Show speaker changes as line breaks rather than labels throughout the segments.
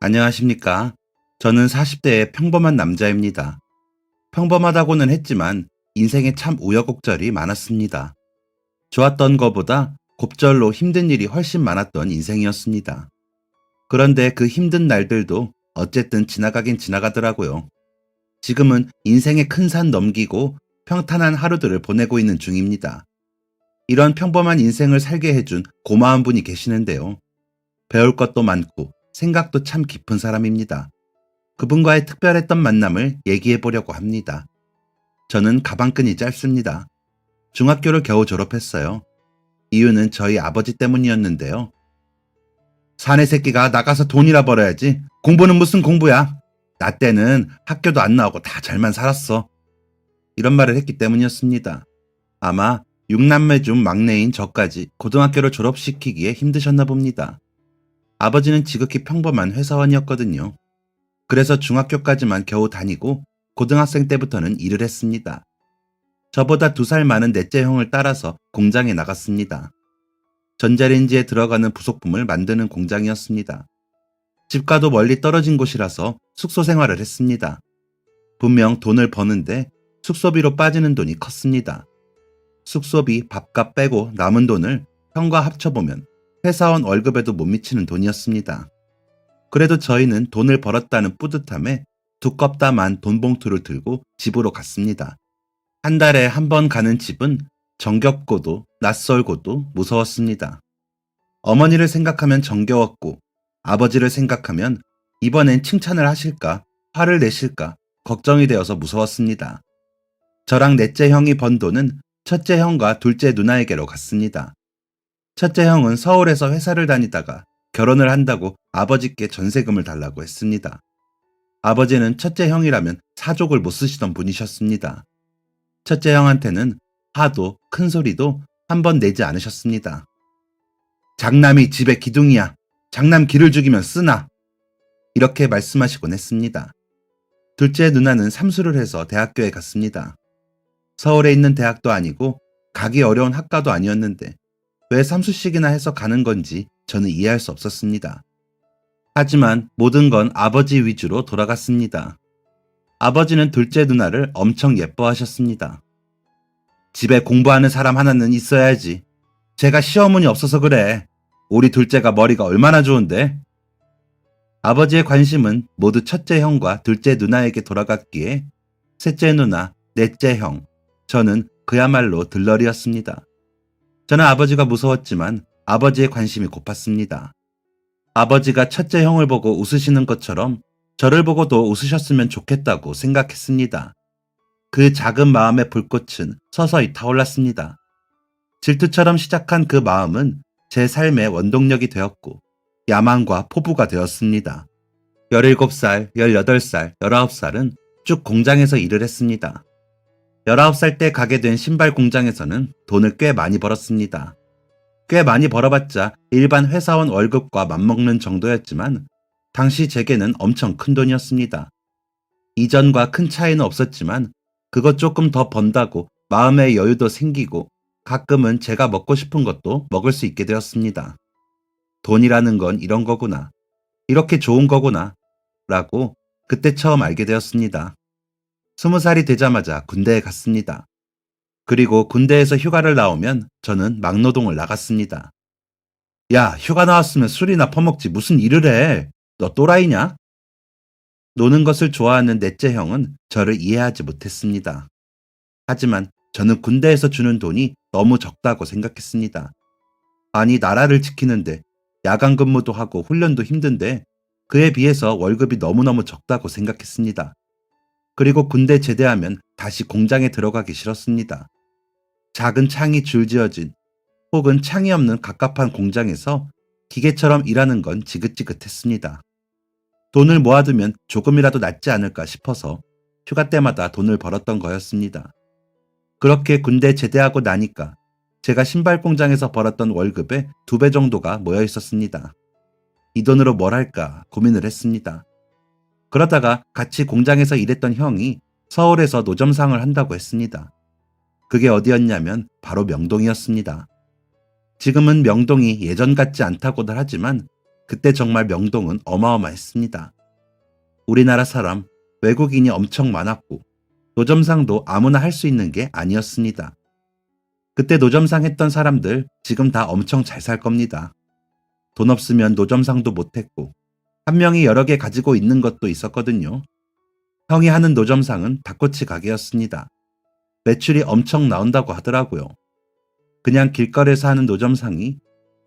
안녕하십니까. 저는 40대의 평범한 남자입니다. 평범하다고는 했지만 인생에 참 우여곡절이 많았습니다. 좋았던 것보다 곱절로 힘든 일이 훨씬 많았던 인생이었습니다. 그런데 그 힘든 날들도 어쨌든 지나가긴 지나가더라고요. 지금은 인생의 큰 산 넘기고 평탄한 하루들을 보내고 있는 중입니다. 이런 평범한 인생을 살게 해준 고마운 분이 계시는데요. 배울 것도 많고 생각도 참 깊은 사람입니다. 그분과의 특별했던 만남을 얘기해 보려고 합니다. 저는 가방끈이 짧습니다. 중학교를 겨우 졸업했어요. 이유는 저희 아버지 때문이었는데요. 사내 새끼가 나가서 돈이나 벌어야지. 공부는 무슨 공부야. 나 때는 학교도 안 나오고 다 잘만 살았어. 이런 말을 했기 때문이었습니다. 아마 6남매 중 막내인 저까지 고등학교를 졸업시키기에 힘드셨나 봅니다. 아버지는 지극히 평범한 회사원이었거든요. 그래서 중학교까지만 겨우 다니고 고등학생 때부터는 일을 했습니다. 저보다 2살 많은 넷째 형을 따라서 공장에 나갔습니다. 전자레인지에 들어가는 부속품을 만드는 공장이었습니다. 집과도 멀리 떨어진 곳이라서 숙소 생활을 했습니다. 분명 돈을 버는데 숙소비로 빠지는 돈이 컸습니다. 숙소비, 밥값 빼고 남은 돈을 형과 합쳐보면 회사원 월급에도 못 미치는 돈이었습니다. 그래도 저희는 돈을 벌었다는 뿌듯함에 두껍다만 돈 봉투를 들고 집으로 갔습니다. 한 달에 한 번 가는 집은 정겹고도 낯설고도 무서웠습니다. 어머니를 생각하면 정겨웠고 아버지를 생각하면 이번엔 칭찬을 하실까 화를 내실까 걱정이 되어서 무서웠습니다. 저랑 넷째 형이 번 돈은 첫째 형과 둘째 누나에게로 갔습니다. 첫째 형은 서울에서 회사를 다니다가 결혼을 한다고 아버지께 전세금을 달라고 했습니다. 아버지는 첫째 형이라면 사족을 못 쓰시던 분이셨습니다. 첫째 형한테는 화도 큰 소리도 한 번 내지 않으셨습니다. 장남이 집에 기둥이야. 장남 기를 죽이면 쓰나. 이렇게 말씀하시곤 했습니다. 둘째 누나는 삼수를 해서 대학교에 갔습니다. 서울에 있는 대학도 아니고 가기 어려운 학과도 아니었는데 왜 삼수씩이나 해서 가는 건지 저는 이해할 수 없었습니다. 하지만 모든 건 아버지 위주로 돌아갔습니다. 아버지는 둘째 누나를 엄청 예뻐하셨습니다. 집에 공부하는 사람 하나는 있어야지. 제가 시어머니 없어서 그래. 우리 둘째가 머리가 얼마나 좋은데. 아버지의 관심은 모두 첫째 형과 둘째 누나에게 돌아갔기에 셋째 누나, 넷째 형, 저는 그야말로 들러리였습니다. 저는 아버지가 무서웠지만 아버지의 관심이 고팠습니다. 아버지가 첫째 형을 보고 웃으시는 것처럼 저를 보고도 웃으셨으면 좋겠다고 생각했습니다. 그 작은 마음의 불꽃은 서서히 타올랐습니다. 질투처럼 시작한 그 마음은 제 삶의 원동력이 되었고 야망과 포부가 되었습니다. 17살, 18살, 19살은 쭉 공장에서 일을 했습니다. 19살 때 가게 된 신발 공장에서는 돈을 꽤 많이 벌었습니다. 꽤 많이 벌어봤자 일반 회사원 월급과 맞먹는 정도였지만 당시 제게는 엄청 큰 돈이었습니다. 이전과 큰 차이는 없었지만 그것 조금 더 번다고 마음의 여유도 생기고 가끔은 제가 먹고 싶은 것도 먹을 수 있게 되었습니다. 돈이라는 건 이런 거구나. 이렇게 좋은 거구나. 라고 그때 처음 알게 되었습니다. 20살이 되자마자 군대에 갔습니다. 그리고 군대에서 휴가를 나오면 저는 막노동을 나갔습니다. 야, 휴가 나왔으면 술이나 퍼먹지 무슨 일을 해? 너 또라이냐? 노는 것을 좋아하는 넷째 형은 저를 이해하지 못했습니다. 하지만 저는 군대에서 주는 돈이 너무 적다고 생각했습니다. 아니, 나라를 지키는데 야간 근무도 하고 훈련도 힘든데 그에 비해서 월급이 너무너무 적다고 생각했습니다. 그리고 군대 제대하면 다시 공장에 들어가기 싫었습니다. 작은 창이 줄지어진 혹은 창이 없는 갑갑한 공장에서 기계처럼 일하는 건 지긋지긋했습니다. 돈을 모아두면 조금이라도 낫지 않을까 싶어서 휴가 때마다 돈을 벌었던 거였습니다. 그렇게 군대 제대하고 나니까 제가 신발 공장에서 벌었던 월급의 2배 정도가 모여 있었습니다. 이 돈으로 뭘 할까 고민을 했습니다. 그러다가 같이 공장에서 일했던 형이 서울에서 노점상을 한다고 했습니다. 그게 어디였냐면 바로 명동이었습니다. 지금은 명동이 예전 같지 않다고들 하지만 그때 정말 명동은 어마어마했습니다. 우리나라 사람, 외국인이 엄청 많았고 노점상도 아무나 할 수 있는 게 아니었습니다. 그때 노점상 했던 사람들 지금 다 엄청 잘 살 겁니다. 돈 없으면 노점상도 못했고 한 명이 여러 개 가지고 있는 것도 있었거든요. 형이 하는 노점상은 닭꼬치 가게였습니다. 매출이 엄청 나온다고 하더라고요. 그냥 길거리에서 하는 노점상이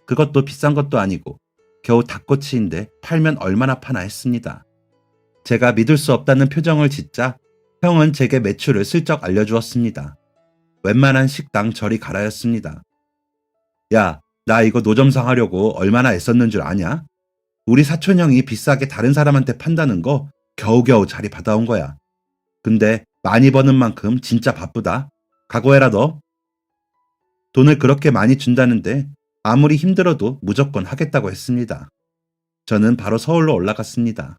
그것도 비싼 것도 아니고 겨우 닭꼬치인데 팔면 얼마나 파나 했습니다. 제가 믿을 수 없다는 표정을 짓자 형은 제게 매출을 슬쩍 알려주었습니다. 웬만한 식당 저리 가라였습니다. 야, 나 이거 노점상 하려고 얼마나 애썼는 줄 아냐? 우리 사촌 형이 비싸게 다른 사람한테 판다는 거 겨우겨우 자리 받아온 거야. 근데 많이 버는 만큼 진짜 바쁘다. 각오해라 너. 돈을 그렇게 많이 준다는데 아무리 힘들어도 무조건 하겠다고 했습니다. 저는 바로 서울로 올라갔습니다.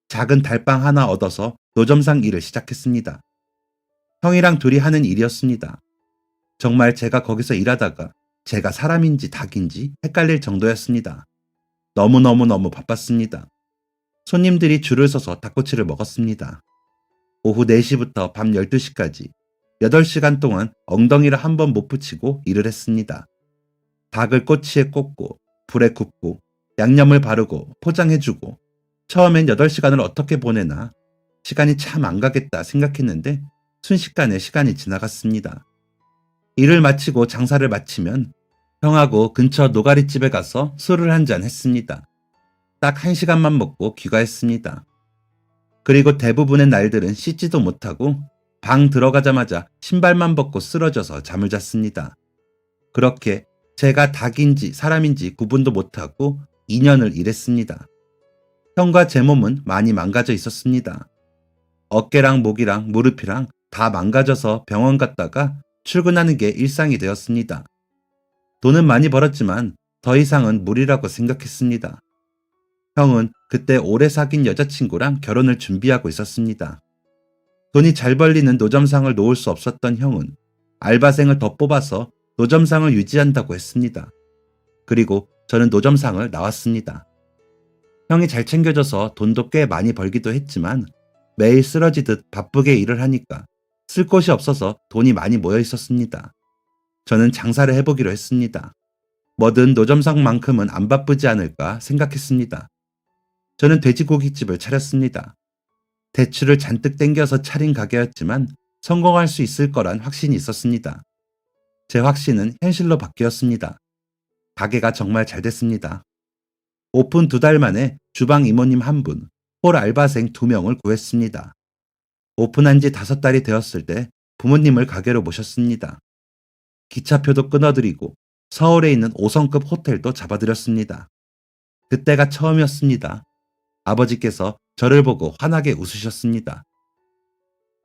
작은 달방 하나 얻어서 노점상 일을 시작했습니다. 형이랑 둘이 하는 일이었습니다. 정말 제가 거기서 일하다가 제가 사람인지 닭인지 헷갈릴 정도였습니다. 너무너무 바빴습니다. 손님들이 줄을 서서 닭꼬치를 먹었습니다. 오후 4시부터 밤 12시까지 8시간 동안 엉덩이를 한 번 못 붙이고 일을 했습니다. 닭을 꼬치에 꽂고 불에 굽고 양념을 바르고 포장해주고 처음엔 8시간을 어떻게 보내나 시간이 참 안 가겠다 생각했는데 순식간에 시간이 지나갔습니다. 일을 마치고 장사를 마치면 형하고 근처 노가리집에 가서 술을 한잔 했습니다. 딱 1시간만 먹고 귀가했습니다. 그리고 대부분의 날들은 씻지도 못하고 방 들어가자마자 신발만 벗고 쓰러져서 잠을 잤습니다. 그렇게 제가 닭인지 사람인지 구분도 못하고 2년을 일했습니다. 형과 제 몸은 많이 망가져 있었습니다. 어깨랑 목이랑 무릎이랑 다 망가져서 병원 갔다가 출근하는 게 일상이 되었습니다. 돈은 많이 벌었지만 더 이상은 무리라고 생각했습니다. 형은 그때 오래 사귄 여자친구랑 결혼을 준비하고 있었습니다. 돈이 잘 벌리는 노점상을 놓을 수 없었던 형은 알바생을 더 뽑아서 노점상을 유지한다고 했습니다. 그리고 저는 노점상을 나왔습니다. 형이 잘 챙겨줘서 돈도 꽤 많이 벌기도 했지만 매일 쓰러지듯 바쁘게 일을 하니까 쓸 곳이 없어서 돈이 많이 모여 있었습니다. 저는 장사를 해보기로 했습니다. 뭐든 노점상만큼은 안 바쁘지 않을까 생각했습니다. 저는 돼지고깃집을 차렸습니다. 대출을 잔뜩 땡겨서 차린 가게였지만 성공할 수 있을 거란 확신이 있었습니다. 제 확신은 현실로 바뀌었습니다. 가게가 정말 잘 됐습니다. 오픈 2달 만에 주방 이모님 1분, 홀 알바생 2명을 구했습니다. 오픈한 지 5달이 되었을 때 부모님을 가게로 모셨습니다. 기차표도 끊어드리고 서울에 있는 5성급 호텔도 잡아드렸습니다. 그때가 처음이었습니다. 아버지께서 저를 보고 환하게 웃으셨습니다.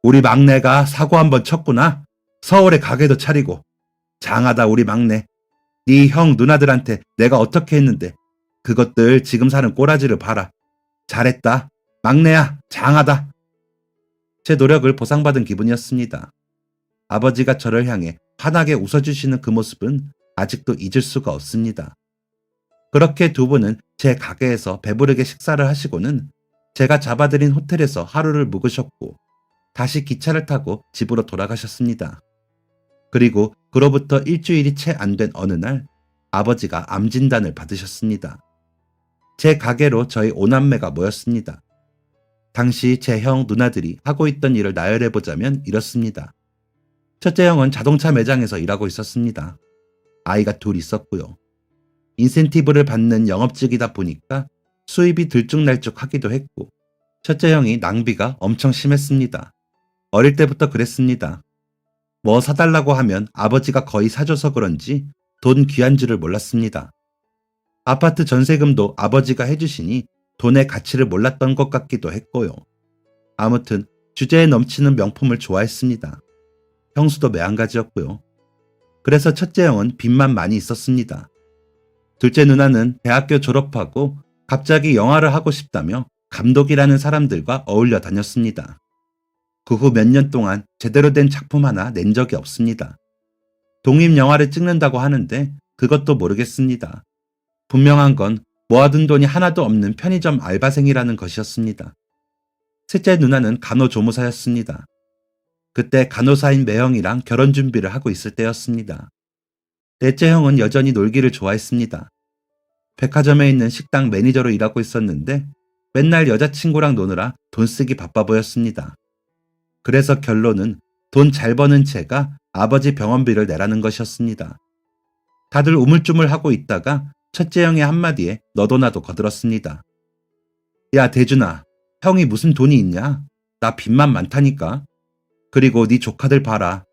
우리 막내가 사고 한번 쳤구나. 서울에 가게도 차리고. 장하다 우리 막내. 네 형 누나들한테 내가 어떻게 했는데 그것들 지금 사는 꼬라지를 봐라. 잘했다. 막내야 장하다. 제 노력을 보상받은 기분이었습니다. 아버지가 저를 향해 환하게 웃어주시는 그 모습은 아직도 잊을 수가 없습니다. 그렇게 2분은 제 가게에서 배부르게 식사를 하시고는 제가 잡아드린 호텔에서 하루를 묵으셨고 다시 기차를 타고 집으로 돌아가셨습니다. 그리고 그로부터 일주일이 채 안 된 어느 날 아버지가 암 진단을 받으셨습니다. 제 가게로 저희 5남매가 모였습니다. 당시 제 형 누나들이 하고 있던 일을 나열해보자면 이렇습니다. 첫째 형은 자동차 매장에서 일하고 있었습니다. 아이가 2 있었고요. 인센티브를 받는 영업직이다 보니까 수입이 들쭉날쭉하기도 했고 첫째 형이 낭비가 엄청 심했습니다. 어릴 때부터 그랬습니다. 뭐 사달라고 하면 아버지가 거의 사줘서 그런지 돈 귀한 줄을 몰랐습니다. 아파트 전세금도 아버지가 해주시니 돈의 가치를 몰랐던 것 같기도 했고요. 아무튼 주제에 넘치는 명품을 좋아했습니다. 형수도 매한가지였고요. 그래서 첫째 형은 빚만 많이 있었습니다. 둘째 누나는 대학교 졸업하고 갑자기 영화를 하고 싶다며 감독이라는 사람들과 어울려 다녔습니다. 그 후 몇 년 동안 제대로 된 작품 하나 낸 적이 없습니다. 독립영화를 찍는다고 하는데 그것도 모르겠습니다. 분명한 건 모아둔 돈이 하나도 없는 편의점 알바생이라는 것이었습니다. 셋째 누나는 간호조무사였습니다. 그때 간호사인 매형이랑 결혼 준비를 하고 있을 때였습니다. 넷째 형은 여전히 놀기를 좋아했습니다. 백화점에 있는 식당 매니저로 일하고 있었는데 맨날 여자친구랑 노느라 돈 쓰기 바빠 보였습니다. 그래서 결론은 돈 잘 버는 채가 아버지 병원비를 내라는 것이었습니다. 다들 우물쭈물하고 있다가 첫째 형의 한마디에 너도 나도 거들었습니다. 야 대준아, 형이 무슨 돈이 있냐? 나 빚만 많다니까. 그리고 네 조카들 봐라.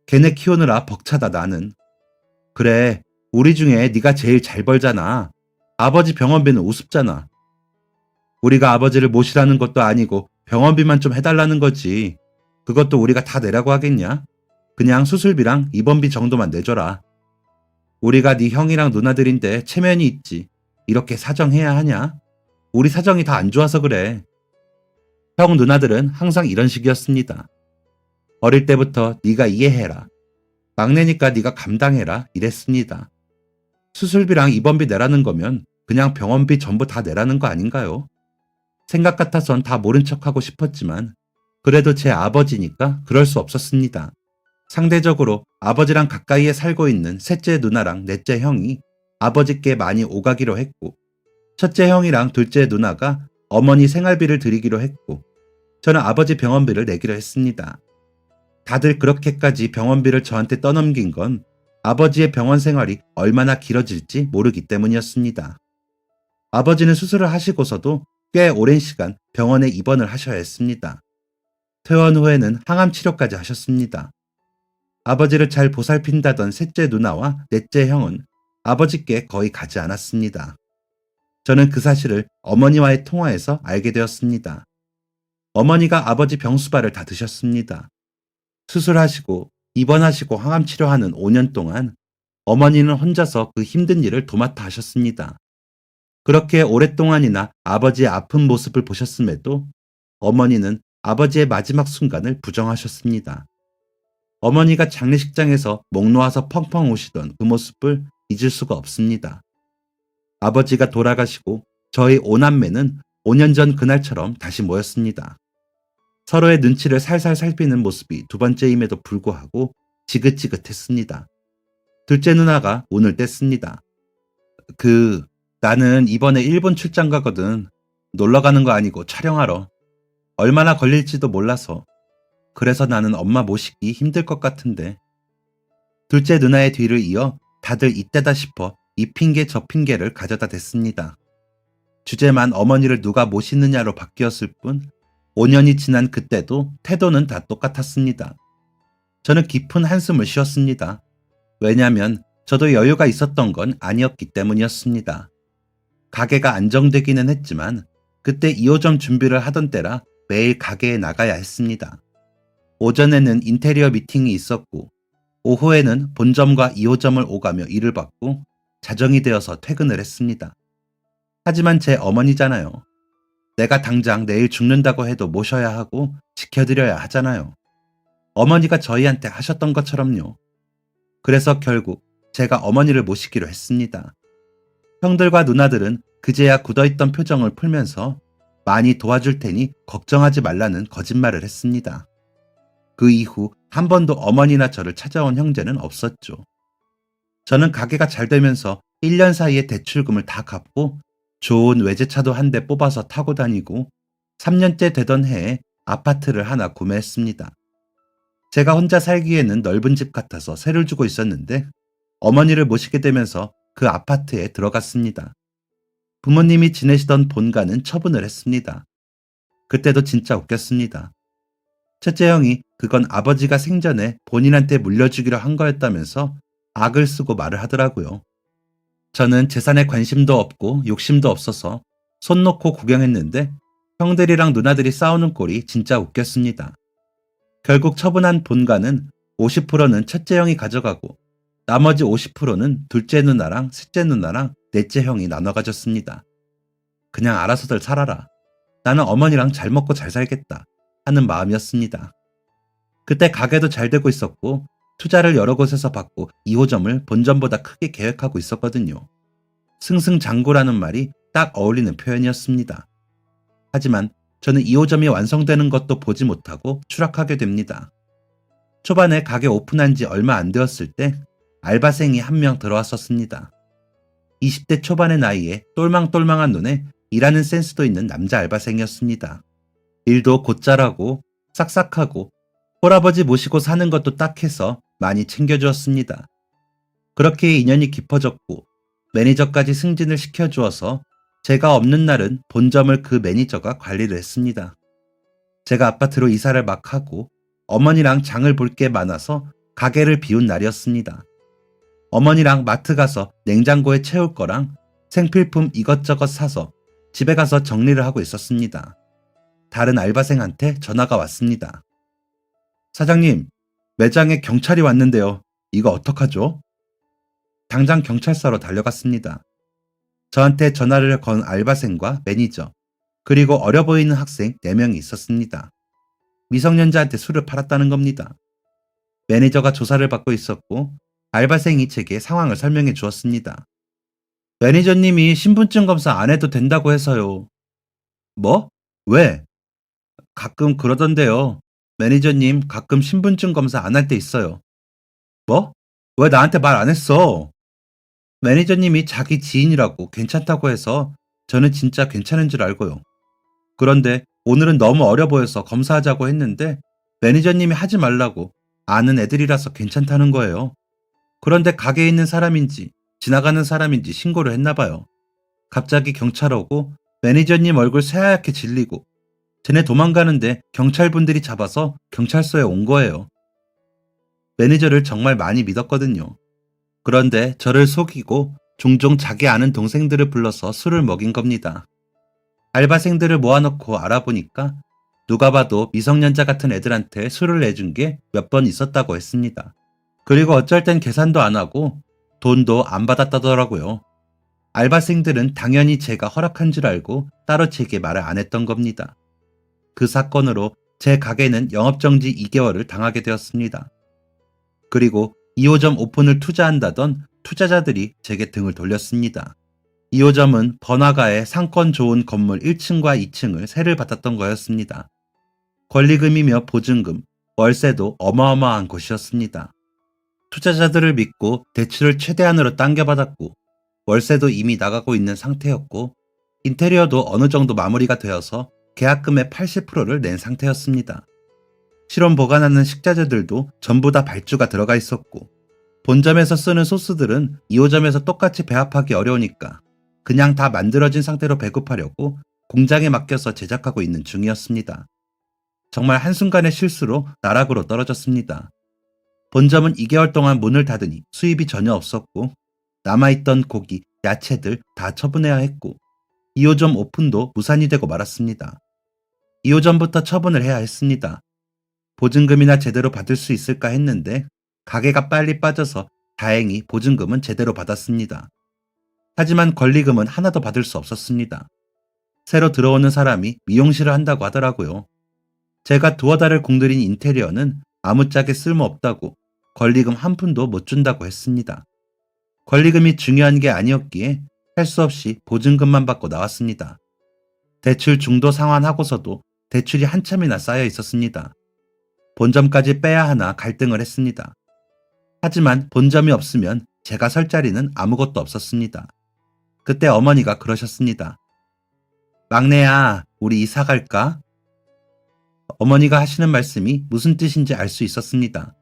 걔네 키우느라 벅차다 나는. 그래, 우리 중에 네가 제일 잘 벌잖아. 아버지 병원비는 우습잖아. 우리가 아버지를 모시라는 것도 아니고 병원비만 좀 해달라는 거지. 그것도 우리가 다 내라고 하겠냐? 그냥 수술비랑 입원비 정도만 내줘라. 우리가 네 형이랑 누나들인데 체면이 있지. 이렇게 사정해야 하냐? 우리 사정이 다 안 좋아서 그래. 형 누나들은 항상 이런 식이었습니다. 어릴 때부터 네가 이해해라. 막내니까 네가 감당해라 이랬습니다. 수술비랑 입원비 내라는 거면 그냥 병원비 전부 다 내라는 거 아닌가요? 생각 같아선 다 모른 척하고 싶었지만 그래도 제 아버지니까 그럴 수 없었습니다. 상대적으로 아버지랑 가까이에 살고 있는 셋째 누나랑 넷째 형이 아버지께 많이 오가기로 했고, 첫째 형이랑 둘째 누나가 어머니 생활비를 드리기로 했고, 저는 아버지 병원비를 내기로 했습니다. 다들 그렇게까지 병원비를 저한테 떠넘긴 건 아버지의 병원 생활이 얼마나 길어질지 모르기 때문이었습니다. 아버지는 수술을 하시고서도 꽤 오랜 시간 병원에 입원을 하셔야 했습니다. 퇴원 후에는 항암 치료까지 하셨습니다. 아버지를 잘 보살핀다던 셋째 누나와 넷째 형은 아버지께 거의 가지 않았습니다. 저는 그 사실을 어머니와의 통화에서 알게 되었습니다. 어머니가 아버지 병수발을 다 드셨습니다. 수술하시고 입원하시고 항암 치료하는 5년 동안 어머니는 혼자서 그 힘든 일을 도맡아 하셨습니다. 그렇게 오랫동안이나 아버지의 아픈 모습을 보셨음에도 어머니는 아버지의 마지막 순간을 부정하셨습니다. 어머니가 장례식장에서 목 놓아서 펑펑 우시던 그 모습을 잊을 수가 없습니다. 아버지가 돌아가시고 저희 오남매는 5년 전 그날처럼 다시 모였습니다. 서로의 눈치를 살살 살피는 모습이 두 번째임에도 불구하고 지긋지긋했습니다. 둘째 누나가 운을 뗐습니다. 나는 이번에 일본 출장 가거든. 놀러 가는 거 아니고 촬영하러. 얼마나 걸릴지도 몰라서. 그래서 나는 엄마 모시기 힘들 것 같은데. 둘째 누나의 뒤를 이어 다들 이때다 싶어 이 핑계 저 핑계를 가져다 댔습니다. 주제만 어머니를 누가 모시느냐로 바뀌었을 뿐 5년이 지난 그때도 태도는 다 똑같았습니다. 저는 깊은 한숨을 쉬었습니다. 왜냐하면 저도 여유가 있었던 건 아니었기 때문이었습니다. 가게가 안정되기는 했지만 그때 2호점 준비를 하던 때라 매일 가게에 나가야 했습니다. 오전에는 인테리어 미팅이 있었고 오후에는 본점과 2호점을 오가며 일을 받고 자정이 되어서 퇴근을 했습니다. 하지만 제 어머니잖아요. 내가 당장 내일 죽는다고 해도 모셔야 하고 지켜드려야 하잖아요. 어머니가 저희한테 하셨던 것처럼요. 그래서 결국 제가 어머니를 모시기로 했습니다. 형들과 누나들은 그제야 굳어있던 표정을 풀면서 많이 도와줄 테니 걱정하지 말라는 거짓말을 했습니다. 그 이후 한 번도 어머니나 저를 찾아온 형제는 없었죠. 저는 가게가 잘 되면서 1년 사이에 대출금을 다 갚고 좋은 외제차도 한 대 뽑아서 타고 다니고 3년째 되던 해에 아파트를 하나 구매했습니다. 제가 혼자 살기에는 넓은 집 같아서 세를 주고 있었는데 어머니를 모시게 되면서 그 아파트에 들어갔습니다. 부모님이 지내시던 본가는 처분을 했습니다. 그때도 진짜 웃겼습니다. 첫째 형이 그건 아버지가 생전에 본인한테 물려주기로 한 거였다면서 악을 쓰고 말을 하더라고요. 저는 재산에 관심도 없고 욕심도 없어서 손 놓고 구경했는데 형들이랑 누나들이 싸우는 꼴이 진짜 웃겼습니다. 결국 처분한 본가는 50%는 첫째 형이 가져가고 나머지 50%는 둘째 누나랑 셋째 누나랑 넷째 형이 나눠 가졌습니다. 그냥 알아서들 살아라. 나는 어머니랑 잘 먹고 잘 살겠다 하는 마음이었습니다. 그때 가게도 잘 되고 있었고 투자를 여러 곳에서 받고 2호점을 본점보다 크게 계획하고 있었거든요. 승승장구라는 말이 딱 어울리는 표현이었습니다. 하지만 저는 2호점이 완성되는 것도 보지 못하고 추락하게 됩니다. 초반에 가게 오픈한 지 얼마 안 되었을 때 알바생이 한 명 들어왔었습니다. 20대 초반의 나이에 똘망똘망한 눈에 일하는 센스도 있는 남자 알바생이었습니다. 일도 곧잘하고 싹싹하고 홀아버지 모시고 사는 것도 딱해서 많이 챙겨주었습니다. 그렇게 인연이 깊어졌고 매니저까지 승진을 시켜주어서 제가 없는 날은 본점을 그 매니저가 관리를 했습니다. 제가 아파트로 이사를 막 하고 어머니랑 장을 볼 게 많아서 가게를 비운 날이었습니다. 어머니랑 마트 가서 냉장고에 채울 거랑 생필품 이것저것 사서 집에 가서 정리를 하고 있었습니다. 다른 알바생한테 전화가 왔습니다. 사장님, 매장에 경찰이 왔는데요. 이거 어떡하죠? 당장 경찰서로 달려갔습니다. 저한테 전화를 건 알바생과 매니저, 그리고 어려 보이는 학생 4명이 있었습니다. 미성년자한테 술을 팔았다는 겁니다. 매니저가 조사를 받고 있었고 알바생이 제게 상황을 설명해 주었습니다. 매니저님이 신분증 검사 안 해도 된다고 해서요. 뭐? 왜? 가끔 그러던데요. 매니저님 가끔 신분증 검사 안 할 때 있어요. 뭐? 왜 나한테 말 안 했어? 매니저님이 자기 지인이라고 괜찮다고 해서 저는 진짜 괜찮은 줄 알고요. 그런데 오늘은 너무 어려 보여서 검사하자고 했는데 매니저님이 하지 말라고 아는 애들이라서 괜찮다는 거예요. 그런데 가게에 있는 사람인지 지나가는 사람인지 신고를 했나 봐요. 갑자기 경찰 오고 매니저님 얼굴 새하얗게 질리고 쟤네 도망가는데 경찰분들이 잡아서 경찰서에 온 거예요. 매니저를 정말 많이 믿었거든요. 그런데 저를 속이고 종종 자기 아는 동생들을 불러서 술을 먹인 겁니다. 알바생들을 모아놓고 알아보니까 누가 봐도 미성년자 같은 애들한테 술을 내준 게 몇 번 있었다고 했습니다. 그리고 어쩔 땐 계산도 안 하고 돈도 안 받았다더라고요. 알바생들은 당연히 제가 허락한 줄 알고 따로 제게 말을 안 했던 겁니다. 그 사건으로 제 가게는 영업정지 2개월을 당하게 되었습니다. 그리고 2호점 오픈을 투자한다던 투자자들이 제게 등을 돌렸습니다. 2호점은 번화가에 상권 좋은 건물 1층과 2층을 세를 받았던 거였습니다. 권리금이며 보증금, 월세도 어마어마한 곳이었습니다. 투자자들을 믿고 대출을 최대한으로 당겨받았고 월세도 이미 나가고 있는 상태였고 인테리어도 어느 정도 마무리가 되어서 계약금의 80%를 낸 상태였습니다. 실온 보관하는 식자재들도 전부 다 발주가 들어가 있었고 본점에서 쓰는 소스들은 2호점에서 똑같이 배합하기 어려우니까 그냥 다 만들어진 상태로 배급하려고 공장에 맡겨서 제작하고 있는 중이었습니다. 정말 한순간의 실수로 나락으로 떨어졌습니다. 본점은 2개월 동안 문을 닫으니 수입이 전혀 없었고 남아있던 고기, 야채들 다 처분해야 했고 2호점 오픈도 무산이 되고 말았습니다. 2호점부터 처분을 해야 했습니다. 보증금이나 제대로 받을 수 있을까 했는데 가게가 빨리 빠져서 다행히 보증금은 제대로 받았습니다. 하지만 권리금은 하나도 받을 수 없었습니다. 새로 들어오는 사람이 미용실을 한다고 하더라고요. 제가 두어 달을 공들인 인테리어는 아무짝에 쓸모없다고 권리금 한 푼도 못 준다고 했습니다. 권리금이 중요한 게 아니었기에 할 수 없이 보증금만 받고 나왔습니다. 대출 중도 상환하고서도 대출이 한참이나 쌓여 있었습니다. 본점까지 빼야 하나 갈등을 했습니다. 하지만 본점이 없으면 제가 설 자리는 아무것도 없었습니다. 그때 어머니가 그러셨습니다. 막내야, 우리 이사 갈까? 어머니가 하시는 말씀이 무슨 뜻인지 알 수 있었습니다.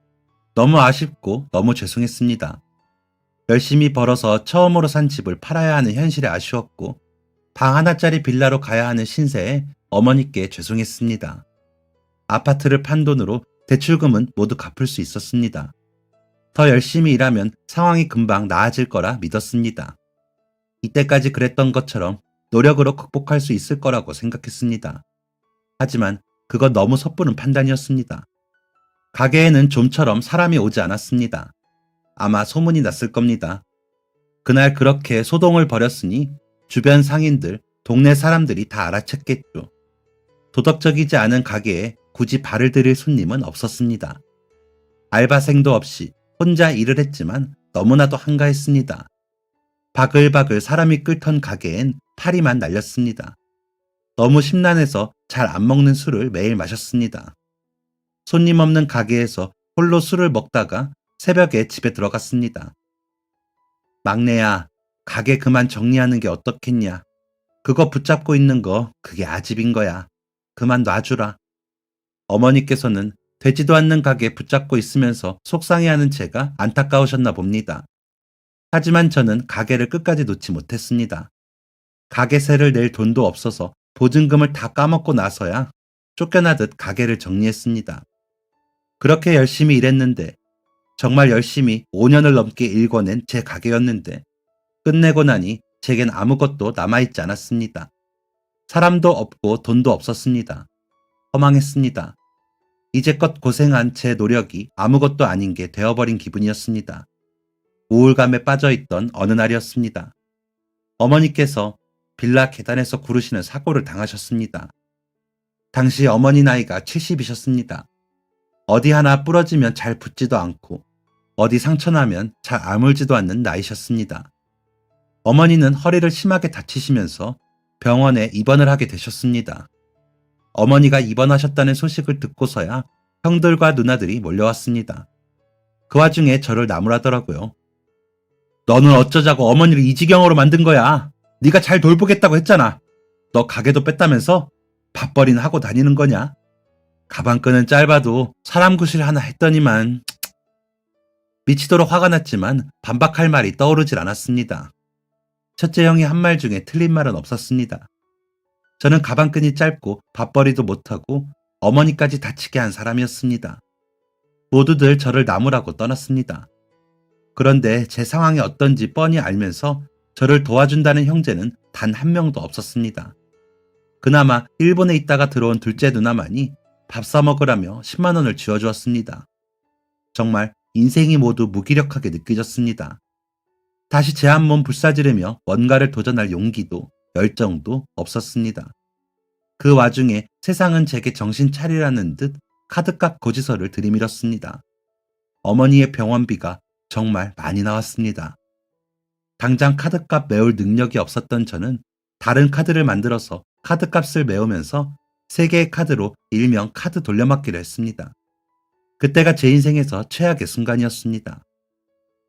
너무 아쉽고 너무 죄송했습니다. 열심히 벌어서 처음으로 산 집을 팔아야 하는 현실에 아쉬웠고 방 하나짜리 빌라로 가야 하는 신세에 어머니께 죄송했습니다. 아파트를 판 돈으로 대출금은 모두 갚을 수 있었습니다. 더 열심히 일하면 상황이 금방 나아질 거라 믿었습니다. 이때까지 그랬던 것처럼 노력으로 극복할 수 있을 거라고 생각했습니다. 하지만 그건 너무 섣부른 판단이었습니다. 가게에는 좀처럼 사람이 오지 않았습니다. 아마 소문이 났을 겁니다. 그날 그렇게 소동을 벌였으니 주변 상인들, 동네 사람들이 다 알아챘겠죠. 도덕적이지 않은 가게에 굳이 발을 들일 손님은 없었습니다. 알바생도 없이 혼자 일을 했지만 너무나도 한가했습니다. 바글바글 사람이 끓던 가게엔 파리만 날렸습니다. 너무 심란해서 잘 안 먹는 술을 매일 마셨습니다. 손님 없는 가게에서 홀로 술을 먹다가 새벽에 집에 들어갔습니다. 막내야, 가게 그만 정리하는 게 어떻겠냐. 그거 붙잡고 있는 거 그게 아집인 거야. 그만 놔주라. 어머니께서는 되지도 않는 가게 붙잡고 있으면서 속상해하는 제가 안타까우셨나 봅니다. 하지만 저는 가게를 끝까지 놓지 못했습니다. 가게세를 낼 돈도 없어서 보증금을 다 까먹고 나서야 쫓겨나듯 가게를 정리했습니다. 그렇게 열심히 일했는데, 정말 열심히 5년을 넘게 일궈낸 제 가게였는데, 끝내고 나니 제겐 아무것도 남아있지 않았습니다. 사람도 없고 돈도 없었습니다. 허망했습니다. 이제껏 고생한 제 노력이 아무것도 아닌 게 되어버린 기분이었습니다. 우울감에 빠져있던 어느 날이었습니다. 어머니께서 빌라 계단에서 구르시는 사고를 당하셨습니다. 당시 어머니 나이가 70이셨습니다. 어디 하나 부러지면 잘 붙지도 않고 어디 상처나면 잘 아물지도 않는 나이셨습니다. 어머니는 허리를 심하게 다치시면서 병원에 입원을 하게 되셨습니다. 어머니가 입원하셨다는 소식을 듣고서야 형들과 누나들이 몰려왔습니다. 그 와중에 저를 나무라더라고요. 너는 어쩌자고 어머니를 이 지경으로 만든 거야. 네가 잘 돌보겠다고 했잖아. 너 가게도 뺐다면서 밥벌이는 하고 다니는 거냐? 가방끈은 짧아도 사람 구실 하나 했더니만. 미치도록 화가 났지만 반박할 말이 떠오르질 않았습니다. 첫째 형이 한 말 중에 틀린 말은 없었습니다. 저는 가방끈이 짧고 밥벌이도 못하고 어머니까지 다치게 한 사람이었습니다. 모두들 저를 나무라고 떠났습니다. 그런데 제 상황이 어떤지 뻔히 알면서 저를 도와준다는 형제는 단 한 명도 없었습니다. 그나마 일본에 있다가 들어온 둘째 누나만이 밥 사먹으라며 10만 원을 쥐어주었습니다. 정말 인생이 모두 무기력하게 느껴졌습니다. 다시 제 한 몸 불사지르며 뭔가를 도전할 용기도 열정도 없었습니다. 그 와중에 세상은 제게 정신 차리라는 듯 카드값 고지서를 들이밀었습니다. 어머니의 병원비가 정말 많이 나왔습니다. 당장 카드값 메울 능력이 없었던 저는 다른 카드를 만들어서 카드값을 메우면서 3개의 카드로 일명 카드 돌려막기를 했습니다. 그때가 제 인생에서 최악의 순간이었습니다.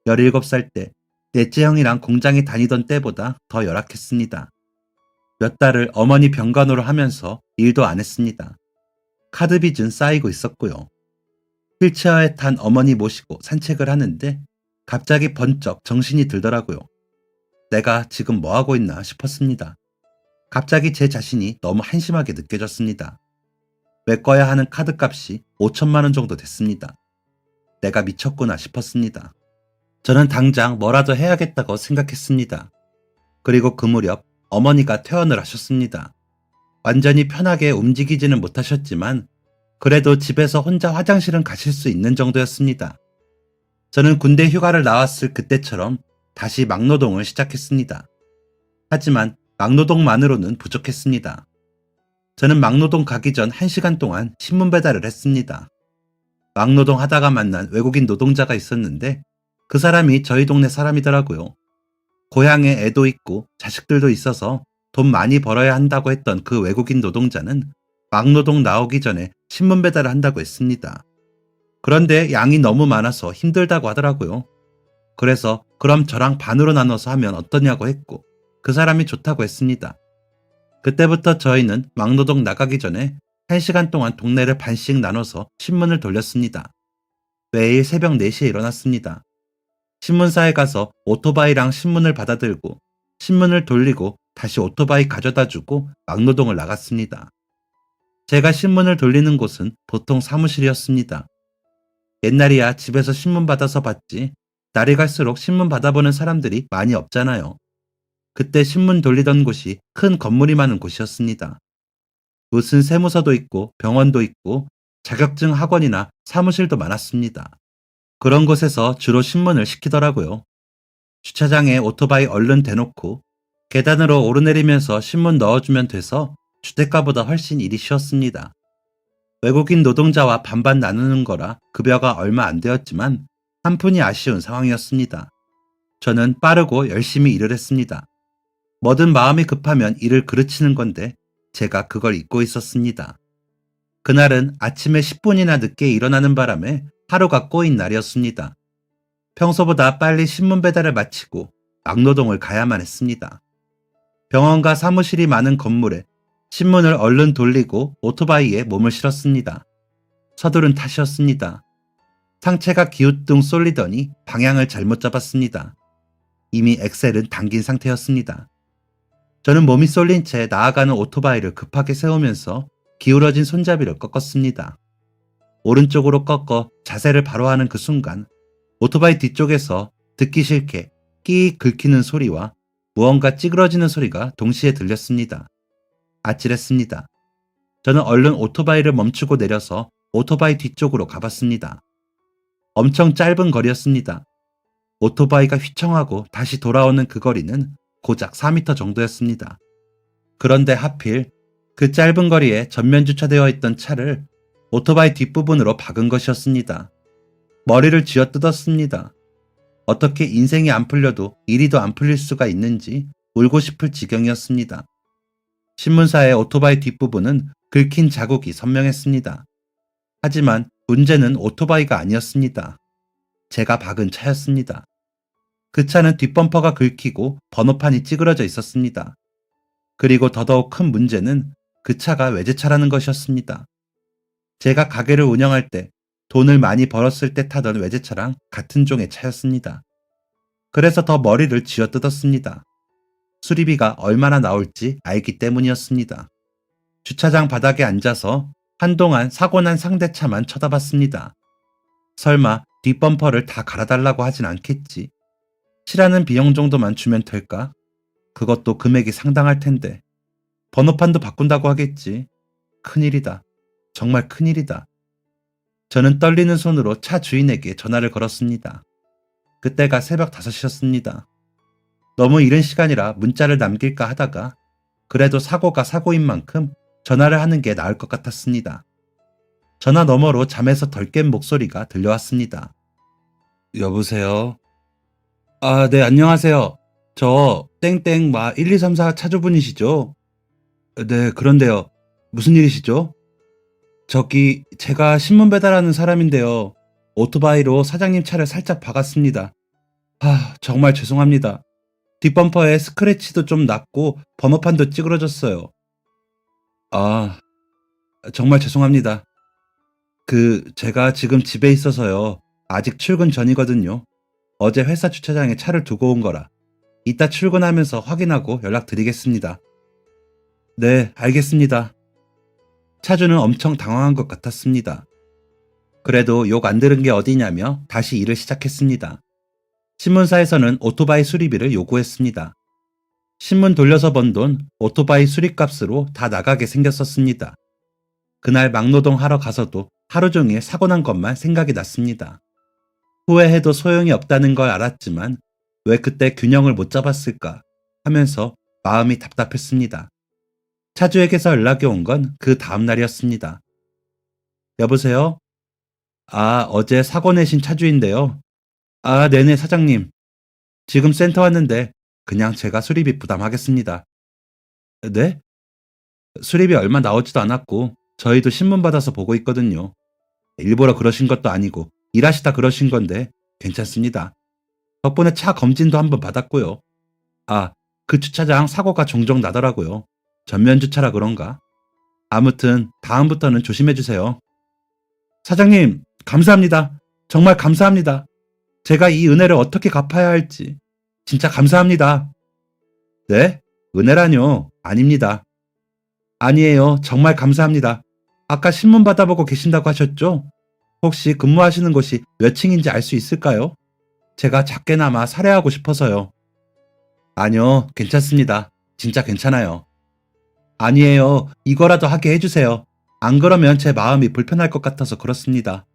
17살 때 넷째 형이랑 공장에 다니던 때보다 더 열악했습니다. 몇 달을 어머니 병간호를 하면서 일도 안 했습니다. 카드 빚은 쌓이고 있었고요. 휠체어에 탄 어머니 모시고 산책을 하는데 갑자기 번쩍 정신이 들더라고요. 내가 지금 뭐하고 있나 싶었습니다. 갑자기 제 자신이 너무 한심하게 느껴졌습니다. 메꿔야 하는 카드값이 5천만 원 정도 됐습니다. 내가 미쳤구나 싶었습니다. 저는 당장 뭐라도 해야겠다고 생각했습니다. 그리고 그 무렵 어머니가 퇴원을 하셨습니다. 완전히 편하게 움직이지는 못하셨지만 그래도 집에서 혼자 화장실은 가실 수 있는 정도였습니다. 저는 군대 휴가를 나왔을 그때처럼 다시 막노동을 시작했습니다. 하지만 막노동만으로는 부족했습니다. 저는 막노동 가기 전 1시간 동안 신문 배달을 했습니다. 막노동 하다가 만난 외국인 노동자가 있었는데 그 사람이 저희 동네 사람이더라고요. 고향에 애도 있고 자식들도 있어서 돈 많이 벌어야 한다고 했던 그 외국인 노동자는 막노동 나오기 전에 신문 배달을 한다고 했습니다. 그런데 양이 너무 많아서 힘들다고 하더라고요. 그래서 그럼 저랑 반으로 나눠서 하면 어떠냐고 했고 그 사람이 좋다고 했습니다. 그때부터 저희는 막노동 나가기 전에 1시간 동안 동네를 반씩 나눠서 신문을 돌렸습니다. 매일 새벽 4시에 일어났습니다. 신문사에 가서 오토바이랑 신문을 받아들고 신문을 돌리고 다시 오토바이 가져다 주고 막노동을 나갔습니다. 제가 신문을 돌리는 곳은 보통 사무실이었습니다. 옛날이야 집에서 신문 받아서 봤지 날이 갈수록 신문 받아보는 사람들이 많이 없잖아요. 그때 신문 돌리던 곳이 큰 건물이 많은 곳이었습니다. 무슨 세무서도 있고 병원도 있고 자격증 학원이나 사무실도 많았습니다. 그런 곳에서 주로 신문을 시키더라고요. 주차장에 오토바이 얼른 대놓고 계단으로 오르내리면서 신문 넣어주면 돼서 주택가보다 훨씬 일이 쉬웠습니다. 외국인 노동자와 반반 나누는 거라 급여가 얼마 안 되었지만 한 푼이 아쉬운 상황이었습니다. 저는 빠르고 열심히 일을 했습니다. 뭐든 마음이 급하면 일을 그르치는 건데 제가 그걸 잊고 있었습니다. 그날은 아침에 10분이나 늦게 일어나는 바람에 하루가 꼬인 날이었습니다. 평소보다 빨리 신문 배달을 마치고 막노동을 가야만 했습니다. 병원과 사무실이 많은 건물에 신문을 얼른 돌리고 오토바이에 몸을 실었습니다. 서두른 탓이었습니다. 상체가 기우뚱 쏠리더니 방향을 잘못 잡았습니다. 이미 엑셀은 당긴 상태였습니다. 저는 몸이 쏠린 채 나아가는 오토바이를 급하게 세우면서 기울어진 손잡이를 꺾었습니다. 오른쪽으로 꺾어 자세를 바로 하는 그 순간 오토바이 뒤쪽에서 듣기 싫게 끼익 긁히는 소리와 무언가 찌그러지는 소리가 동시에 들렸습니다. 아찔했습니다. 저는 얼른 오토바이를 멈추고 내려서 오토바이 뒤쪽으로 가봤습니다. 엄청 짧은 거리였습니다. 오토바이가 휘청하고 다시 돌아오는 그 거리는 고작 4m 정도였습니다. 그런데 하필 그 짧은 거리에 전면 주차되어 있던 차를 오토바이 뒷부분으로 박은 것이었습니다. 머리를 쥐어뜯었습니다. 어떻게 인생이 안 풀려도 일이 더 안 풀릴 수가 있는지 울고 싶을 지경이었습니다. 신문사의 오토바이 뒷부분은 긁힌 자국이 선명했습니다. 하지만 문제는 오토바이가 아니었습니다. 제가 박은 차였습니다. 그 차는 뒷범퍼가 긁히고 번호판이 찌그러져 있었습니다. 그리고 더더욱 큰 문제는 그 차가 외제차라는 것이었습니다. 제가 가게를 운영할 때 돈을 많이 벌었을 때 타던 외제차랑 같은 종의 차였습니다. 그래서 더 머리를 쥐어뜯었습니다. 수리비가 얼마나 나올지 알기 때문이었습니다. 주차장 바닥에 앉아서 한동안 사고 난 상대차만 쳐다봤습니다. 설마 뒷범퍼를 다 갈아달라고 하진 않겠지. 칠하는 비용 정도만 주면 될까? 그것도 금액이 상당할 텐데. 번호판도 바꾼다고 하겠지. 큰일이다. 정말 큰일이다. 저는 떨리는 손으로 차 주인에게 전화를 걸었습니다. 그때가 새벽 5시였습니다. 너무 이른 시간이라 문자를 남길까 하다가 그래도 사고가 사고인 만큼 전화를 하는 게 나을 것 같았습니다. 전화 너머로 잠에서 덜 깬 목소리가 들려왔습니다. 여보세요? 아, 네, 안녕하세요. 저 땡땡 1234 차주분이시죠? 네, 그런데요. 무슨 일이시죠? 저기 제가 신문 배달하는 사람인데요. 오토바이로 사장님 차를 살짝 박았습니다. 정말 죄송합니다. 뒷범퍼에 스크래치도 좀 났고 번호판도 찌그러졌어요. 아, 정말 죄송합니다. 제가 지금 집에 있어서요. 아직 출근 전이거든요. 어제 회사 주차장에 차를 두고 온 거라. 이따 출근하면서 확인하고 연락드리겠습니다. 네, 알겠습니다. 차주는 엄청 당황한 것 같았습니다. 그래도 욕 안 들은 게 어디냐며 다시 일을 시작했습니다. 신문사에서는 오토바이 수리비를 요구했습니다. 신문 돌려서 번 돈 오토바이 수리값으로 다 나가게 생겼었습니다. 그날 막노동 하러 가서도 하루 종일 사고 난 것만 생각이 났습니다. 후회해도 소용이 없다는 걸 알았지만 왜 그때 균형을 못 잡았을까 하면서 마음이 답답했습니다. 차주에게서 연락이 온 건 그 다음 날이었습니다. 여보세요? 어제 사고 내신 차주인데요. 네네, 사장님. 지금 센터 왔는데 그냥 제가 수리비 부담하겠습니다. 네? 수리비 얼마 나오지도 않았고 저희도 신문 받아서 보고 있거든요. 일부러 그러신 것도 아니고 일하시다 그러신 건데 괜찮습니다. 덕분에 차 검진도 한번 받았고요. 그 주차장 사고가 종종 나더라고요. 전면 주차라 그런가? 아무튼 다음부터는 조심해 주세요. 사장님, 감사합니다. 정말 감사합니다. 제가 이 은혜를 어떻게 갚아야 할지 진짜 감사합니다. 네? 은혜라뇨? 아닙니다. 아니에요. 정말 감사합니다. 아까 신문 받아보고 계신다고 하셨죠? 혹시 근무하시는 곳이 몇 층인지 알 수 있을까요? 제가 작게나마 사례하고 싶어서요. 아니요, 괜찮습니다. 진짜 괜찮아요. 아니에요. 이거라도 하게 해주세요. 안 그러면 제 마음이 불편할 것 같아서 그렇습니다.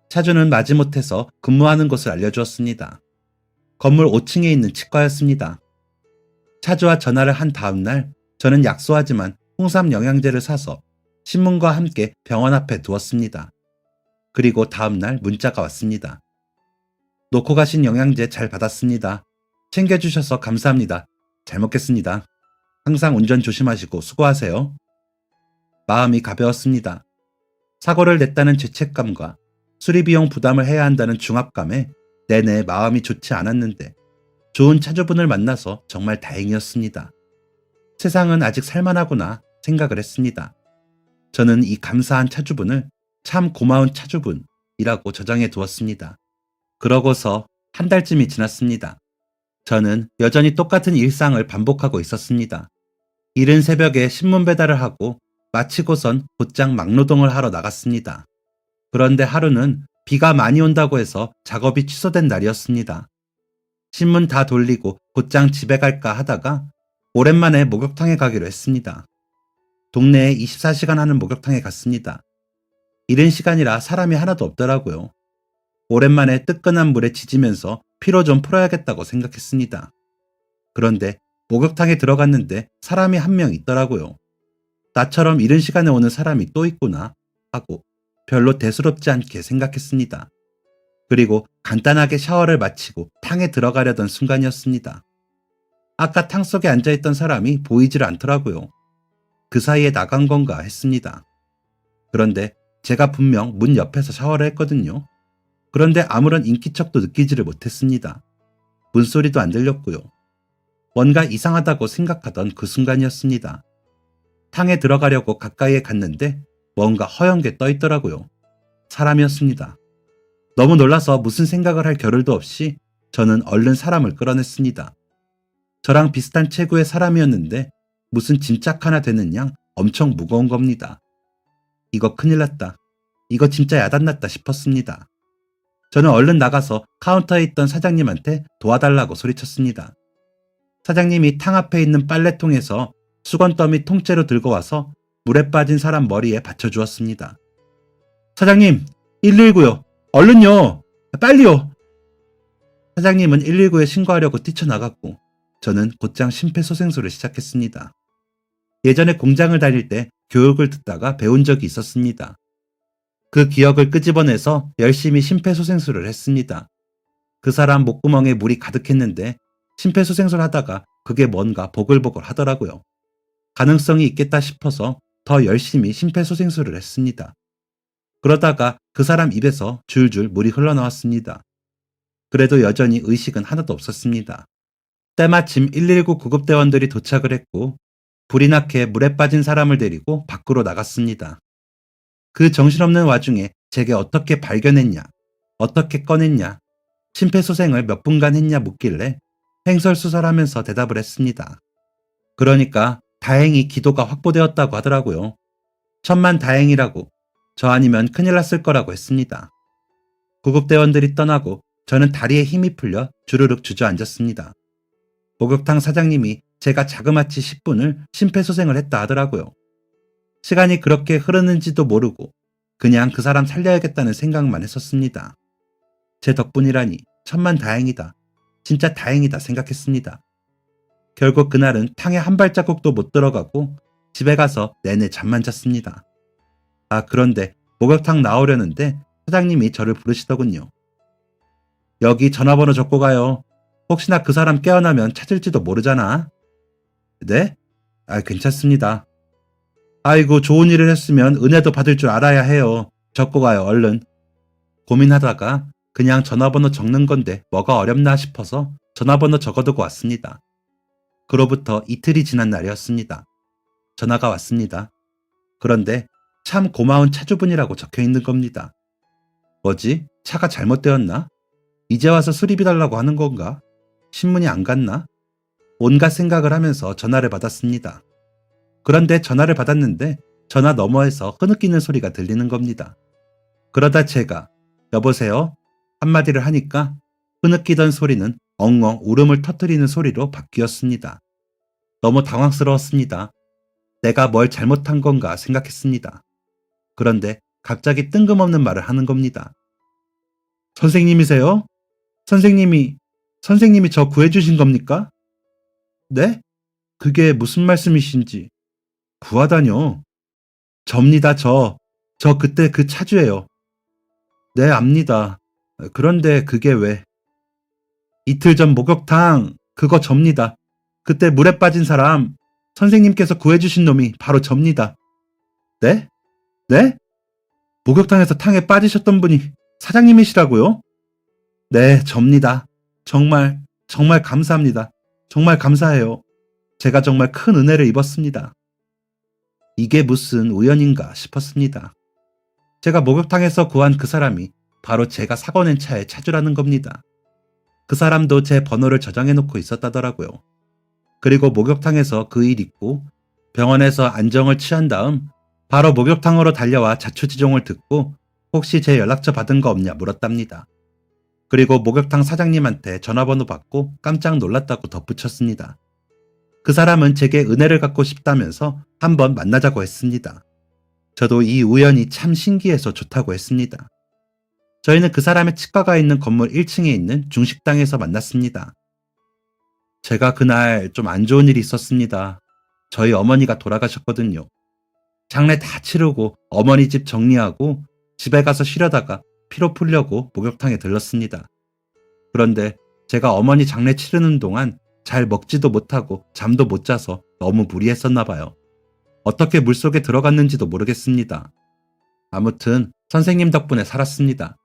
차주는 마지못해서 근무하는 곳을 알려주었습니다. 건물 5층에 있는 치과였습니다. 차주와 전화를 한 다음날 저는 약소하지만 홍삼 영양제를 사서 신문과 함께 병원 앞에 두었습니다. 그리고 다음날 문자가 왔습니다. 놓고 가신 영양제 잘 받았습니다. 챙겨주셔서 감사합니다. 잘 먹겠습니다. 항상 운전 조심하시고 수고하세요. 마음이 가벼웠습니다. 사고를 냈다는 죄책감과 수리비용 부담을 해야 한다는 중압감에 내내 마음이 좋지 않았는데 좋은 차주분을 만나서 정말 다행이었습니다. 세상은 아직 살만하구나 생각을 했습니다. 저는 이 감사한 차주분을 참 고마운 차주분이라고 저장해 두었습니다. 그러고서 한 달쯤이 지났습니다. 저는 여전히 똑같은 일상을 반복하고 있었습니다. 이른 새벽에 신문 배달을 하고 마치고선 곧장 막노동을 하러 나갔습니다. 그런데 하루는 비가 많이 온다고 해서 작업이 취소된 날이었습니다. 신문 다 돌리고 곧장 집에 갈까 하다가 오랜만에 목욕탕에 가기로 했습니다. 동네에 24시간 하는 목욕탕에 갔습니다. 이른 시간이라 사람이 하나도 없더라고요. 오랜만에 뜨끈한 물에 지지면서 피로 좀 풀어야겠다고 생각했습니다. 그런데 목욕탕에 들어갔는데 사람이 한 명 있더라고요. 나처럼 이른 시간에 오는 사람이 또 있구나 하고 별로 대수롭지 않게 생각했습니다. 그리고 간단하게 샤워를 마치고 탕에 들어가려던 순간이었습니다. 아까 탕 속에 앉아있던 사람이 보이질 않더라고요. 그 사이에 나간 건가 했습니다. 그런데 제가 분명 문 옆에서 샤워를 했거든요. 그런데 아무런 인기척도 느끼지를 못했습니다. 문소리도 안 들렸고요. 뭔가 이상하다고 생각하던 그 순간이었습니다. 탕에 들어가려고 가까이에 갔는데 뭔가 허연 게 떠 있더라고요. 사람이었습니다. 너무 놀라서 무슨 생각을 할 겨를도 없이 저는 얼른 사람을 끌어냈습니다. 저랑 비슷한 체구의 사람이었는데 무슨 짐짝 하나 되는 양 엄청 무거운 겁니다. 이거 큰일 났다. 이거 진짜 야단났다 싶었습니다. 저는 얼른 나가서 카운터에 있던 사장님한테 도와달라고 소리쳤습니다. 사장님이 탕 앞에 있는 빨래통에서 수건 더미 통째로 들고 와서 물에 빠진 사람 머리에 받쳐주었습니다. 사장님, 119요. 얼른요. 빨리요. 사장님은 119에 신고하려고 뛰쳐나갔고 저는 곧장 심폐소생술을 시작했습니다. 예전에 공장을 다닐 때 교육을 듣다가 배운 적이 있었습니다. 그 기억을 끄집어내서 열심히 심폐소생술을 했습니다. 그 사람 목구멍에 물이 가득했는데 심폐소생술 하다가 그게 뭔가 보글보글 하더라고요. 가능성이 있겠다 싶어서 더 열심히 심폐소생술을 했습니다. 그러다가 그 사람 입에서 줄줄 물이 흘러나왔습니다. 그래도 여전히 의식은 하나도 없었습니다. 때마침 119 구급대원들이 도착을 했고 불이 나게 물에 빠진 사람을 데리고 밖으로 나갔습니다. 그 정신없는 와중에 제게 어떻게 발견했냐, 어떻게 꺼냈냐, 심폐소생을 몇 분간 했냐 묻길래 횡설수설하면서 대답을 했습니다. 그러니까 다행히 기도가 확보되었다고 하더라고요. 천만 다행이라고, 저 아니면 큰일 났을 거라고 했습니다. 구급대원들이 떠나고 저는 다리에 힘이 풀려 주르륵 주저앉았습니다. 목욕탕 사장님이 제가 자그마치 10분을 심폐소생을 했다 하더라고요. 시간이 그렇게 흐르는지도 모르고 그냥 그 사람 살려야겠다는 생각만 했었습니다. 제 덕분이라니 천만 다행이다. 진짜 다행이다 생각했습니다. 결국 그날은 탕에 한 발자국도 못 들어가고 집에 가서 내내 잠만 잤습니다. 아, 그런데 목욕탕 나오려는데 사장님이 저를 부르시더군요. 여기 전화번호 적고 가요. 혹시나 그 사람 깨어나면 찾을지도 모르잖아. 네? 아, 괜찮습니다. 아이고, 좋은 일을 했으면 은혜도 받을 줄 알아야 해요. 적고 가요, 얼른. 고민하다가 그냥 전화번호 적는 건데 뭐가 어렵나 싶어서 전화번호 적어두고 왔습니다. 그로부터 이틀이 지난 날이었습니다. 전화가 왔습니다. 그런데 참 고마운 차주분이라고 적혀 있는 겁니다. 뭐지? 차가 잘못되었나? 이제 와서 수리비 달라고 하는 건가? 신문이 안 갔나? 온갖 생각을 하면서 전화를 받았습니다. 그런데 전화를 받았는데 전화 너머에서 흐느끼는 소리가 들리는 겁니다. 그러다 제가 여보세요? 한마디를 하니까 흐느끼던 소리는 엉엉 울음을 터뜨리는 소리로 바뀌었습니다. 너무 당황스러웠습니다. 내가 뭘 잘못한 건가 생각했습니다. 그런데 갑자기 뜬금없는 말을 하는 겁니다. 선생님이세요? 선생님이 저 구해주신 겁니까? 네? 그게 무슨 말씀이신지. 구하다뇨. 접니다, 저 그때 그 차주예요. 네, 압니다. 그런데 그게 왜? 이틀 전 목욕탕, 그거 접니다. 그때 물에 빠진 사람, 선생님께서 구해주신 놈이 바로 접니다. 네? 네? 목욕탕에서 탕에 빠지셨던 분이 사장님이시라고요? 네, 접니다. 정말, 정말 감사합니다. 정말 감사해요. 제가 정말 큰 은혜를 입었습니다. 이게 무슨 우연인가 싶었습니다. 제가 목욕탕에서 구한 그 사람이 바로 제가 사고 낸 차에 차주라는 겁니다. 그 사람도 제 번호를 저장해 놓고 있었다더라고요. 그리고 목욕탕에서 그 일 있고 병원에서 안정을 취한 다음 바로 목욕탕으로 달려와 자초지종을 듣고 혹시 제 연락처 받은 거 없냐 물었답니다. 그리고 목욕탕 사장님한테 전화번호 받고 깜짝 놀랐다고 덧붙였습니다. 그 사람은 제게 은혜를 갚고 싶다면서 한번 만나자고 했습니다. 저도 이 우연이 참 신기해서 좋다고 했습니다. 저희는 그 사람의 치과가 있는 건물 1층에 있는 중식당에서 만났습니다. 제가 그날 좀 안 좋은 일이 있었습니다. 저희 어머니가 돌아가셨거든요. 장례 다 치르고 어머니 집 정리하고 집에 가서 쉬려다가 피로 풀려고 목욕탕에 들렀습니다. 그런데 제가 어머니 장례 치르는 동안 잘 먹지도 못하고 잠도 못 자서 너무 무리했었나 봐요. 어떻게 물속에 들어갔는지도 모르겠습니다. 아무튼 선생님 덕분에 살았습니다.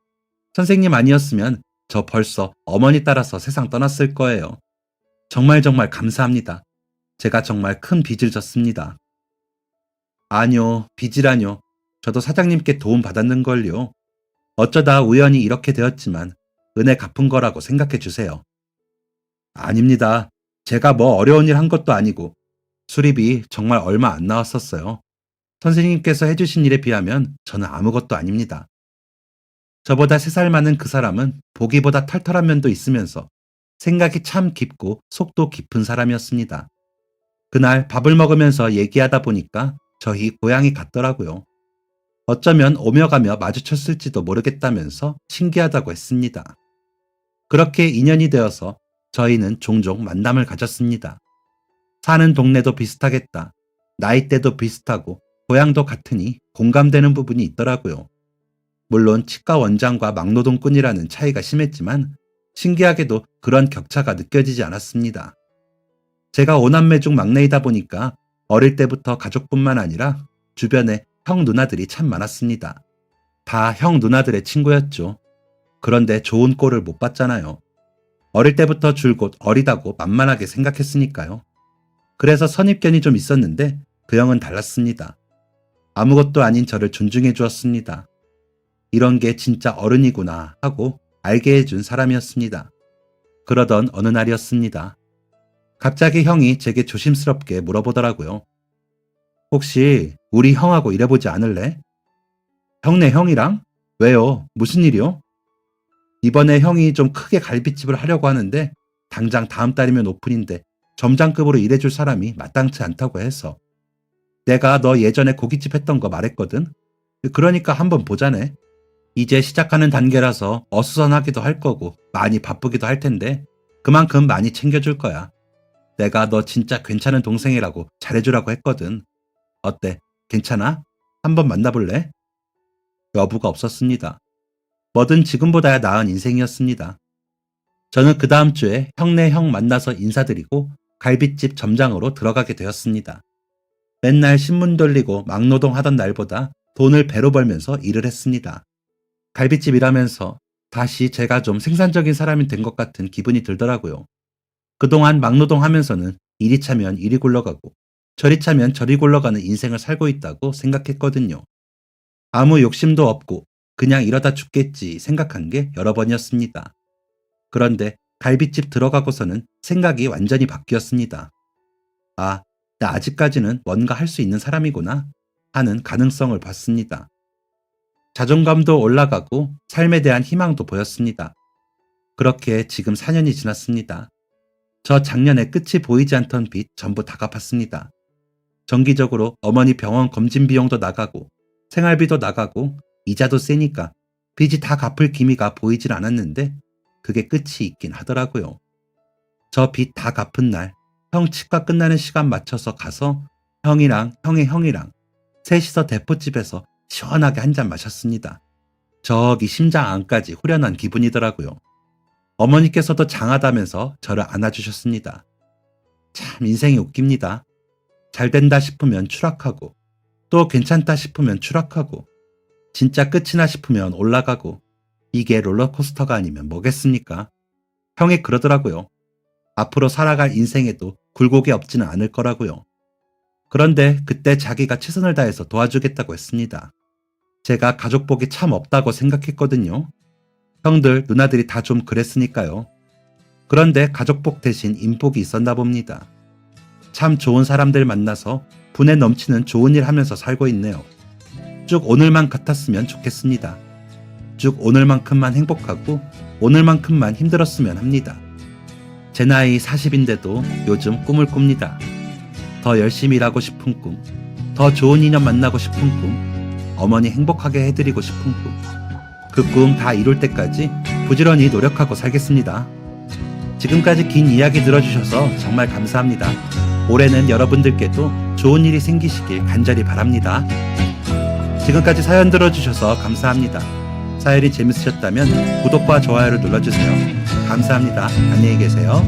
선생님 아니었으면 저 벌써 어머니 따라서 세상 떠났을 거예요. 정말 정말 감사합니다. 제가 정말 큰 빚을 졌습니다. 아니요, 빚이라뇨. 저도 사장님께 도움 받았는걸요. 어쩌다 우연히 이렇게 되었지만 은혜 갚은 거라고 생각해 주세요. 아닙니다. 제가 뭐 어려운 일 한 것도 아니고 수리비 정말 얼마 안 나왔었어요. 선생님께서 해주신 일에 비하면 저는 아무것도 아닙니다. 저보다 3살 많은 그 사람은 보기보다 털털한 면도 있으면서 생각이 참 깊고 속도 깊은 사람이었습니다. 그날 밥을 먹으면서 얘기하다 보니까 저희 고향이 같더라고요. 어쩌면 오며 가며 마주쳤을지도 모르겠다면서 신기하다고 했습니다. 그렇게 인연이 되어서 저희는 종종 만남을 가졌습니다. 사는 동네도 비슷하겠다. 나이대도 비슷하고 고향도 같으니 공감되는 부분이 있더라고요. 물론 치과 원장과 막노동꾼이라는 차이가 심했지만 신기하게도 그런 격차가 느껴지지 않았습니다. 제가 5남매 중 막내이다 보니까 어릴 때부터 가족뿐만 아니라 주변에 형 누나들이 참 많았습니다. 다 형 누나들의 친구였죠. 그런데 좋은 꼴을 못 봤잖아요. 어릴 때부터 줄곧 어리다고 만만하게 생각했으니까요. 그래서 선입견이 좀 있었는데 그 형은 달랐습니다. 아무것도 아닌 저를 존중해 주었습니다. 이런 게 진짜 어른이구나 하고 알게 해준 사람이었습니다. 그러던 어느 날이었습니다. 갑자기 형이 제게 조심스럽게 물어보더라고요. 혹시 우리 형하고 일해보지 않을래? 형네 형이랑? 왜요? 무슨 일이요? 이번에 형이 좀 크게 갈비집을 하려고 하는데 당장 다음 달이면 오픈인데 점장급으로 일해줄 사람이 마땅치 않다고 해서. 내가 너 예전에 고깃집 했던 거 말했거든? 그러니까 한번 보자네. 이제 시작하는 단계라서 어수선하기도 할 거고 많이 바쁘기도 할 텐데 그만큼 많이 챙겨줄 거야. 내가 너 진짜 괜찮은 동생이라고 잘해주라고 했거든. 어때? 괜찮아? 한번 만나볼래? 여부가 없었습니다. 뭐든 지금보다야 나은 인생이었습니다. 저는 그 다음 주에 형네 형 만나서 인사드리고 갈빗집 점장으로 들어가게 되었습니다. 맨날 신문 돌리고 막노동 하던 날보다 돈을 배로 벌면서 일을 했습니다. 갈빗집 일하면서 다시 제가 좀 생산적인 사람이 된 것 같은 기분이 들더라고요. 그동안 막노동 하면서는 이리 차면 이리 굴러가고 저리 차면 저리 굴러가는 인생을 살고 있다고 생각했거든요. 아무 욕심도 없고 그냥 이러다 죽겠지 생각한 게 여러 번이었습니다. 그런데 갈빗집 들어가고서는 생각이 완전히 바뀌었습니다. 아, 나 아직까지는 뭔가 할 수 있는 사람이구나 하는 가능성을 봤습니다. 자존감도 올라가고 삶에 대한 희망도 보였습니다. 그렇게 지금 4년이 지났습니다. 저 작년에 끝이 보이지 않던 빚 전부 다 갚았습니다. 정기적으로 어머니 병원 검진 비용도 나가고 생활비도 나가고 이자도 세니까 빚이 다 갚을 기미가 보이질 않았는데 그게 끝이 있긴 하더라고요. 저 빚 다 갚은 날 형 치과 끝나는 시간 맞춰서 가서 형이랑 형의 형이랑 셋이서 대포집에서 시원하게 한 잔 마셨습니다. 저기 심장 안까지 후련한 기분이더라고요. 어머니께서도 장하다면서 저를 안아주셨습니다. 참 인생이 웃깁니다. 잘 된다 싶으면 추락하고, 또 괜찮다 싶으면 추락하고, 진짜 끝이나 싶으면 올라가고, 이게 롤러코스터가 아니면 뭐겠습니까? 형이 그러더라고요. 앞으로 살아갈 인생에도 굴곡이 없지는 않을 거라고요. 그런데 그때 자기가 최선을 다해서 도와주겠다고 했습니다. 제가 가족복이 참 없다고 생각했거든요. 형들, 누나들이 다 좀 그랬으니까요. 그런데 가족복 대신 인복이 있었나 봅니다. 참 좋은 사람들 만나서 분에 넘치는 좋은 일 하면서 살고 있네요. 쭉 오늘만 같았으면 좋겠습니다. 쭉 오늘만큼만 행복하고 오늘만큼만 힘들었으면 합니다. 제 나이 40인데도 요즘 꿈을 꿉니다. 더 열심히 일하고 싶은 꿈, 더 좋은 인연 만나고 싶은 꿈, 어머니 행복하게 해드리고 싶은 꿈. 그 꿈 다 이룰 때까지 부지런히 노력하고 살겠습니다. 지금까지 긴 이야기 들어주셔서 정말 감사합니다. 올해는 여러분들께도 좋은 일이 생기시길 간절히 바랍니다. 지금까지 사연 들어주셔서 감사합니다. 사연이 재밌으셨다면 구독과 좋아요를 눌러주세요. 감사합니다. 안녕히 계세요.